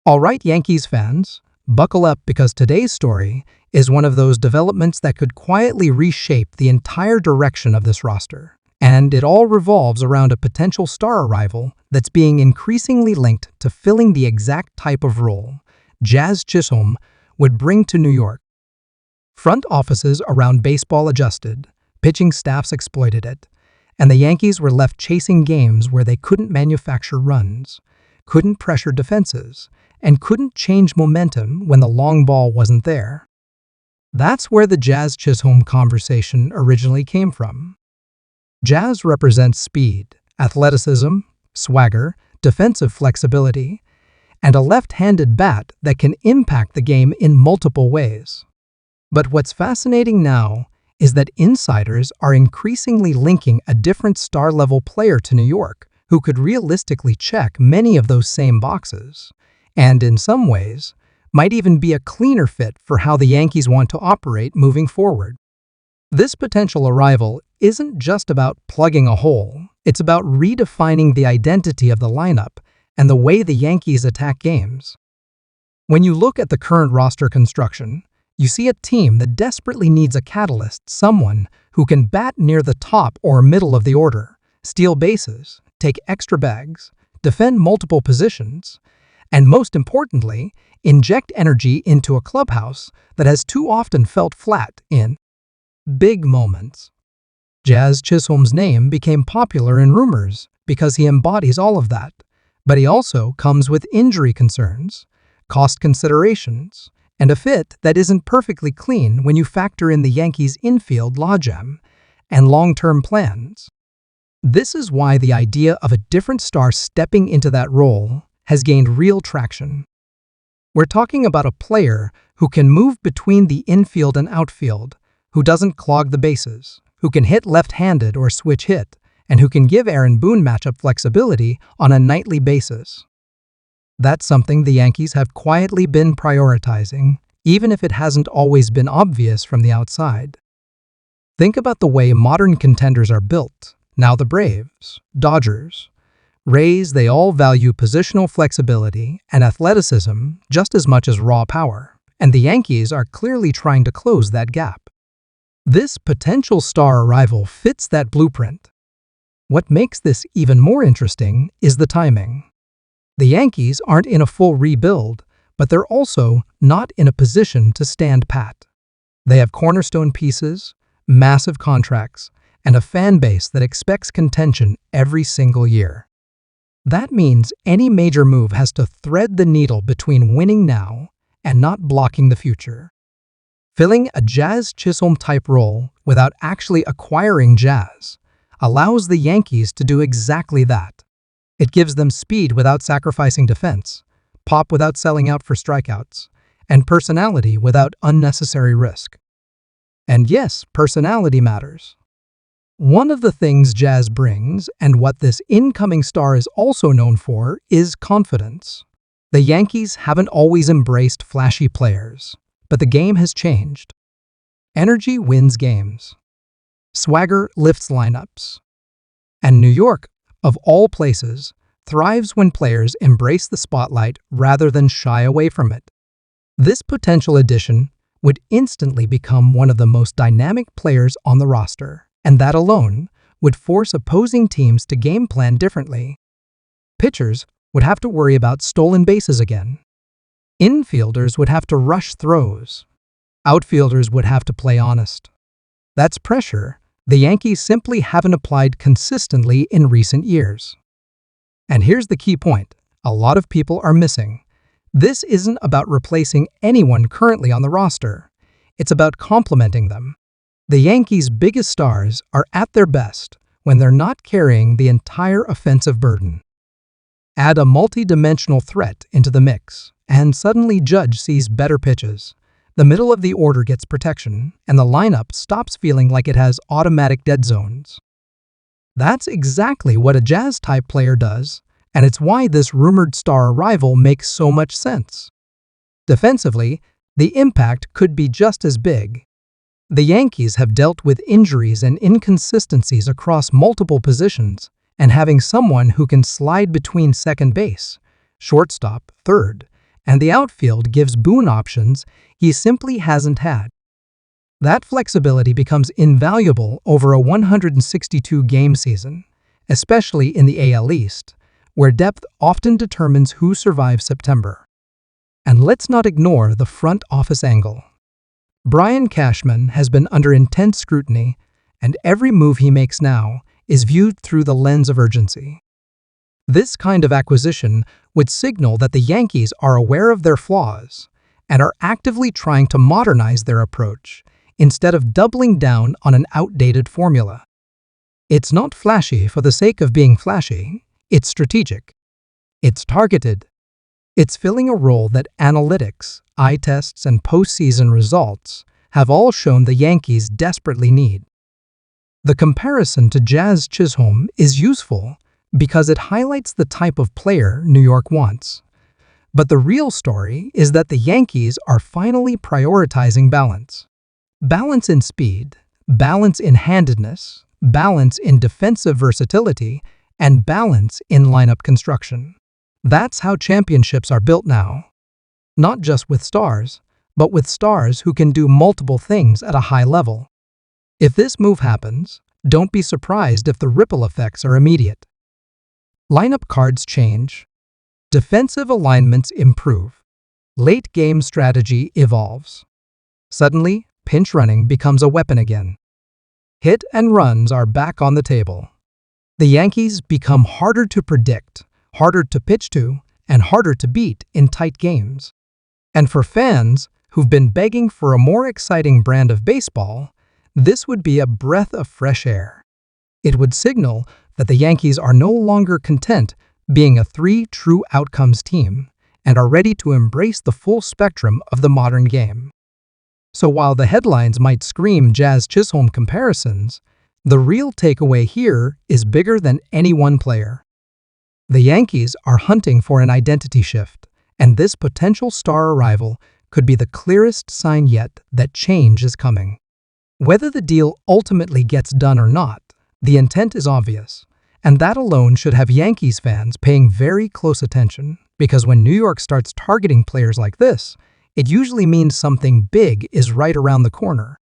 All right, Yankees fans, buckle up because today's story is one of those developments that could quietly reshape the entire direction of this roster. And it all revolves around a potential star arrival that's being increasingly linked to filling the exact type of role Jazz Chisholm would bring to New York. Front offices around baseball adjusted, pitching staffs exploited it, and the Yankees were left chasing games where they couldn't manufacture runs, couldn't pressure defenses, and couldn't change momentum when the long ball wasn't there. That's where the Jazz Chisholm conversation originally came from. Jazz represents speed, athleticism, swagger, defensive flexibility, and a left-handed bat that can impact the game in multiple ways. But what's fascinating now is that insiders are increasingly linking a different star-level player to New York who could realistically check many of those same boxes, and in some ways, might even be a cleaner fit for how the Yankees want to operate moving forward. This potential arrival isn't just about plugging a hole, it's about redefining the identity of the lineup and the way the Yankees attack games. When you look at the current roster construction, you see a team that desperately needs a catalyst, someone who can bat near the top or middle of the order, steal bases, take extra bags, defend multiple positions, and most importantly, inject energy into a clubhouse that has too often felt flat in big moments. Jazz Chisholm's name became popular in rumors because he embodies all of that, but he also comes with injury concerns, cost considerations, and a fit that isn't perfectly clean when you factor in the Yankees' infield logjam and long-term plans. This is why the idea of a different star stepping into that role has gained real traction. We're talking about a player who can move between the infield and outfield, who doesn't clog the bases, who can hit left-handed or switch hit, and who can give Aaron Boone matchup flexibility on a nightly basis. That's something the Yankees have quietly been prioritizing, even if it hasn't always been obvious from the outside. Think about the way modern contenders are built. Now the Braves, Dodgers, Rays, they all value positional flexibility and athleticism just as much as raw power, and the Yankees are clearly trying to close that gap. This potential star arrival fits that blueprint. What makes this even more interesting is the timing. The Yankees aren't in a full rebuild, but they're also not in a position to stand pat. They have cornerstone pieces, massive contracts, and a fan base that expects contention every single year. That means any major move has to thread the needle between winning now and not blocking the future. Filling a Jazz Chisholm-type role without actually acquiring Jazz allows the Yankees to do exactly that. It gives them speed without sacrificing defense, pop without selling out for strikeouts, and personality without unnecessary risk. And yes, personality matters. One of the things Jazz brings, and what this incoming star is also known for, is confidence. The Yankees haven't always embraced flashy players, but the game has changed. Energy wins games. Swagger lifts lineups. And New York, of all places, thrives when players embrace the spotlight rather than shy away from it. This potential addition would instantly become one of the most dynamic players on the roster, and that alone would force opposing teams to game plan differently. Pitchers would have to worry about stolen bases again. Infielders would have to rush throws. Outfielders would have to play honest. That's pressure the Yankees simply haven't applied consistently in recent years. And here's the key point a lot of people are missing. This isn't about replacing anyone currently on the roster. It's about complementing them. The Yankees' biggest stars are at their best when they're not carrying the entire offensive burden. Add a multi-dimensional threat into the mix, and suddenly Judge sees better pitches. The middle of the order gets protection, and the lineup stops feeling like it has automatic dead zones. That's exactly what a Jazz-type player does, and it's why this rumored star arrival makes so much sense. Defensively, the impact could be just as big. The Yankees have dealt with injuries and inconsistencies across multiple positions, and having someone who can slide between second base, shortstop, third, and the outfield gives Boone options he simply hasn't had. That flexibility becomes invaluable over a 162-game season, especially in the AL East, where depth often determines who survives September. And let's not ignore the front office angle. Brian Cashman has been under intense scrutiny, and every move he makes now is viewed through the lens of urgency. This kind of acquisition would signal that the Yankees are aware of their flaws and are actively trying to modernize their approach instead of doubling down on an outdated formula. It's not flashy for the sake of being flashy, it's strategic. It's targeted. It's filling a role that analytics, eye tests, and postseason results have all shown the Yankees desperately need. The comparison to Jazz Chisholm is useful because it highlights the type of player New York wants. But the real story is that the Yankees are finally prioritizing balance. Balance in speed, balance in handedness, balance in defensive versatility, and balance in lineup construction. That's how championships are built now. Not just with stars, but with stars who can do multiple things at a high level. If this move happens, don't be surprised if the ripple effects are immediate. Lineup cards change. Defensive alignments improve. Late-game strategy evolves. Suddenly, pinch running becomes a weapon again. Hit and runs are back on the table. The Yankees become harder to predict, harder to pitch to, and harder to beat in tight games. And for fans who've been begging for a more exciting brand of baseball, this would be a breath of fresh air. It would signal that the Yankees are no longer content being a three true outcomes team and are ready to embrace the full spectrum of the modern game. So while the headlines might scream Jazz Chisholm comparisons, the real takeaway here is bigger than any one player. The Yankees are hunting for an identity shift, and this potential star arrival could be the clearest sign yet that change is coming. Whether the deal ultimately gets done or not, the intent is obvious, and that alone should have Yankees fans paying very close attention, because when New York starts targeting players like this, it usually means something big is right around the corner.